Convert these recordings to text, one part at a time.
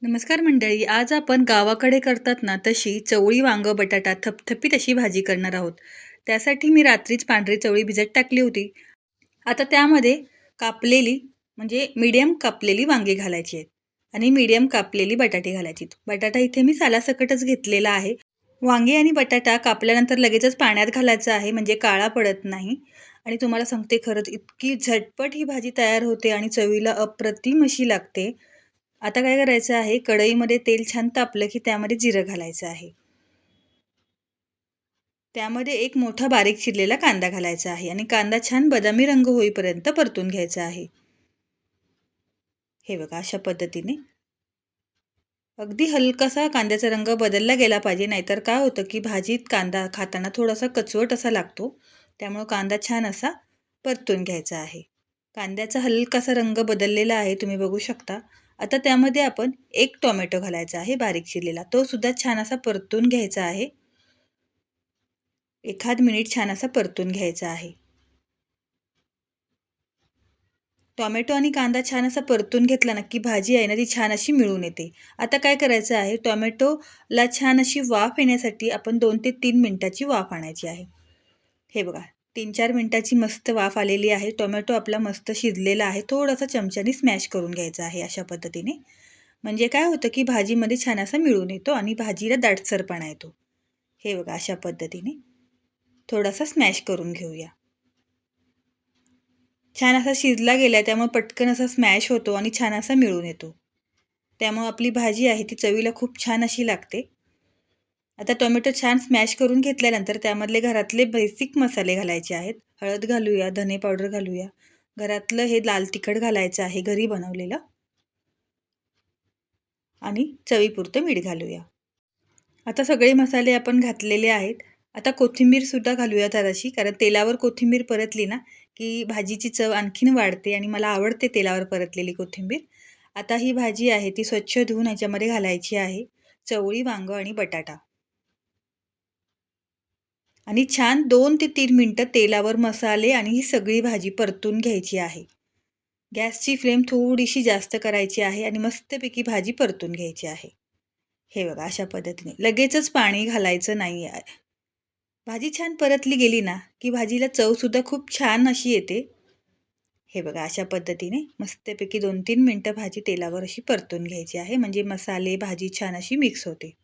नमस्कार मंडळी. आज आपण गावाकडे करतात ना तशी चवळी वांग बटाटा थपथपीत अशी भाजी करणार आहोत. त्यासाठी मी रात्रीच पांढरी चवळी भिजत टाकली होती. आता त्यामध्ये कापलेली म्हणजे मीडियम कापलेली वांगी घालायची आहेत आणि मीडियम कापलेली बटाटे घालायची. बटाटा इथे मी सालासकटच घेतलेला आहे. वांगी आणि बटाटा कापल्यानंतर लगेचच पाण्यात घालायचं आहे म्हणजे काळा पडत नाही. आणि तुम्हाला सांगते खरंच इतकी झटपट ही भाजी तयार होते आणि चवीला अप्रतिम अशी लागते. आता काय करायचं आहे, कढईमध्ये तेल छान तापलं की त्यामध्ये जिरं घालायचं आहे. त्यामध्ये एक मोठा बारीक चिरलेला कांदा घालायचा आहे आणि कांदा छान बदामी रंग होईपर्यंत परतून घ्यायचा आहे. हे बघा अशा पद्धतीने अगदी हलकासा कांद्याचा रंग बदलला गेला पाहिजे, नाहीतर काय होतं की भाजीत कांदा खाताना थोडासा कचवट असा लागतो. त्यामुळे कांदा छान असा परतून घ्यायचा आहे. कांद्याचा हलकासा रंग बदललेला आहे, तुम्ही बघू शकता. आता त्यामध्ये आपण एक टोमॅटो घालायचा आहे बारीक चिरलेला. तो सुद्धा छान असा परतून घ्यायचा आहे. एखाद मिनिट छान असा परतून घ्यायचा आहे. टोमॅटो आणि कांदा छान असा परतून घेतला ना की भाजी आहे ना ती छान अशी मिळून येते. आता काय करायचं आहे, टोमॅटोला छान अशी वाफ येण्यासाठी आपण 2 ते 3 मिनिटाची वाफ आणायची आहे. हे बघा 3-4 मिनिटाची मस्त वाफ आलेली आहे. टोमॅटो आपला मस्त शिजलेला आहे. थोडासा चमच्याने स्मॅश करून घ्यायचा आहे अशा पद्धतीने. म्हणजे काय होतं की भाजीमध्ये छान असा मिळून येतो आणि भाजीला दाटसरपणा येतो. हे बघा अशा पद्धतीने थोडासा स्मॅश करून घेऊया. छान असा शिजला गेला त्यामुळे पटकन असा स्मॅश होतो आणि छान असा मिळून येतो. त्यामुळे आपली भाजी आहे ती चवीला खूप छान अशी लागते. आता टोमॅटो छान स्मॅश करून घेतल्यानंतर त्यामधले घरातले बेसिक मसाले घालायचे आहेत. हळद घालूया, धने पावडर घालूया. घरातलं हे लाल तिखट घालायचं आहे घरी बनवलेलं आणि चवीपुरतं मीठ घालूया. आता सगळे मसाले आपण घातलेले आहेत. आता कोथिंबीरसुद्धा घालूया जराशी, कारण तेलावर कोथिंबीर परतली ना की भाजीची चव आणखीन वाढते आणि मला आवडते तेलावर परतलेली कोथिंबीर. आता ही भाजी आहे ती स्वच्छ धुवून ह्याच्यामध्ये घालायची आहे. चवळी, वांगं आणि बटाटा आणि छान 2 ते 3 मिनिटं तेलावर मसाले आणि ही सगळी भाजी परतून घ्यायची आहे. गॅसची फ्लेम थोडीशी जास्त करायची आहे आणि मस्तपैकी भाजी परतून घ्यायची आहे. हे बघा अशा पद्धतीने लगेचच पाणी घालायचं नाही आहे. भाजी छान परतली गेली ना की भाजीला चवसुद्धा खूप छान अशी येते. हे बघा अशा पद्धतीने मस्तपैकी 2-3 मिनिटं भाजी तेलावर अशी परतून घ्यायची आहे म्हणजे मसाले भाजी छान अशी मिक्स होते.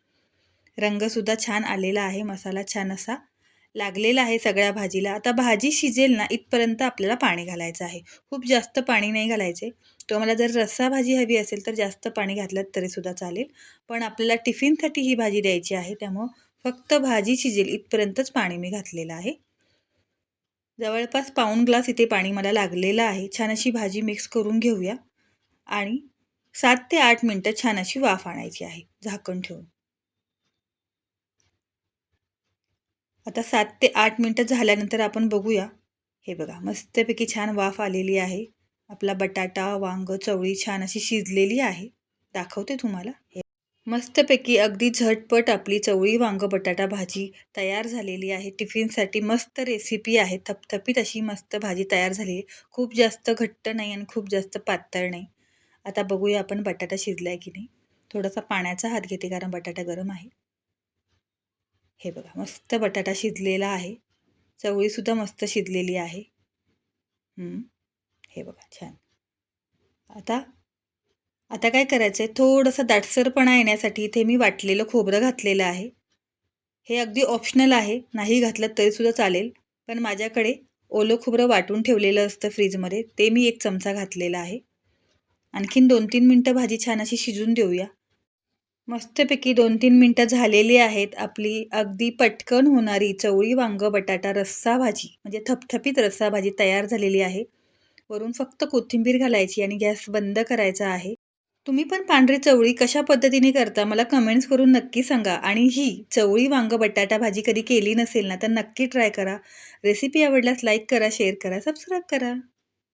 रंगसुद्धा छान आलेला आहे. मसाला छान असा लागलेला आहे सगळ्या भाजीला. आता भाजी शिजेल ना इथपर्यंत आपल्याला पाणी घालायचं आहे. खूप जास्त पाणी नाही घालायचे. तुम्हाला जर रस्सा भाजी हवी असेल तर जास्त पाणी घातलं तरीसुद्धा चालेल. पण आपल्याला टिफिनसाठी ही भाजी द्यायची आहे त्यामुळं फक्त भाजी शिजेल इथपर्यंतच पाणी मी घातलेलं आहे. जवळपास पाऊण ग्लास इथे पाणी मला लागलेलं आहे. छान अशी भाजी मिक्स करून घेऊया आणि 7 ते 8 मिनिटं छान अशी वाफ आणायची आहे झाकण ठेवून. आता 7 ते 8 मिनिटं झाल्यानंतर आपण बघूया. हे बघा मस्तपैकी छान वाफ आलेली आहे. आपला बटाटा, वांग, चवळी छान अशी शिजलेली आहे. दाखवते तुम्हाला. मस्तपैकी अगदी झटपट आपली चवळी, वांग, बटाटा भाजी तयार झालेली आहे. टिफिनसाठी मस्त रेसिपी आहे. थपथपीत अशी मस्त भाजी तयार झाली आहे. खूप जास्त घट्ट नाही आणि खूप जास्त पातळ नाही. आता बघूया आपण बटाटा शिजलाय की नाही. थोडासा पाण्याचा हात घेते कारण बटाटा गरम आहे. हे बघा मस्त बटाटा शिजलेला आहे. चवळीसुद्धा मस्त शिजलेली आहे. हे बघा छान. आता आता काय करायचं आहे, थोडंसं दाटसरपणा येण्यासाठी इथे मी वाटलेलं खोबरं घातलेलं आहे. हे अगदी ऑप्शनल आहे. नाही घातलं तरीसुद्धा चालेल. पण माझ्याकडे ओलं खोबरं वाटून ठेवलेलं असतं फ्रीजमध्ये. ते मी 1 चमचा घातलेला आहे. आणखीन 2-3 मिनिटं भाजी छान अशी शिजून देऊया. मस्तपैकी 2-3 मिनिटं झालेली आहेत. आपली अगदी पटकन होणारी चवळी, वांग, बटाटा रस्सा भाजी म्हणजे थपथपीत रस्सा भाजी तयार झालेली आहे. वरून फक्त कोथिंबीर घालायची आणि गॅस बंद करायचा आहे. तुम्ही पण पांढरी चवळी कशा पद्धतीने करता मला कमेंट्स करून नक्की सांगा आणि ही चवळी, वांग, बटाटा भाजी कधी केली नसेल ना तर नक्की ट्राय करा. रेसिपी आवडल्यास लाईक करा, शेअर करा, सबस्क्राईब करा.